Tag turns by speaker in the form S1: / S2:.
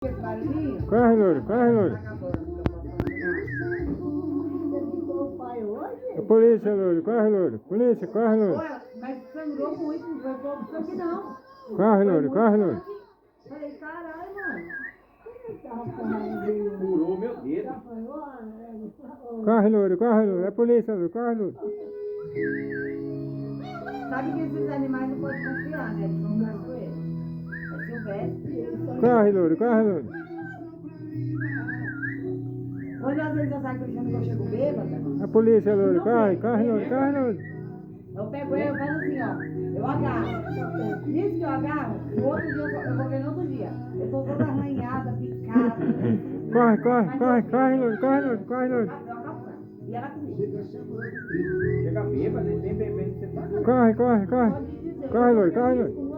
S1: Esse barulhinho?
S2: Corre, louro, corre, louro. A polícia, louro, corre, louro. Polícia, corre, louro.
S1: Olha, mas sangrou muito, não foi pouco sangue não.
S2: Corre, louro, corre, louro.
S1: Falei, caralho, mano.
S3: Furou meu dedo.
S2: Corre, louro, corre, louro. É a polícia, louro, corre, louro.
S1: Sabe que esses animais não podem confiar, né? Eles são traiçoeiros. É silvestre.
S2: Corre, louro, corre, louro.
S1: Quando às vezes eu saio cruzando que eu chego bêbada,
S2: A polícia, louro, corre, corre, louro, corre, louro.
S1: eu pego ele e faço assim, ó. Eu agarro. Nisso que eu agarro, no outro dia eu vou ver no outro dia. Eu tô toda arranhada, picada.
S2: Corre, corre, corre, corre, louro, corre, louro, corre, louro.
S1: Eu acabo. E ela comigo.
S3: Chega bêbado, nem bebendo, você tá.
S2: Corre, corre, corre.
S1: Pode dizer.
S2: Corre, louro, corre, louro.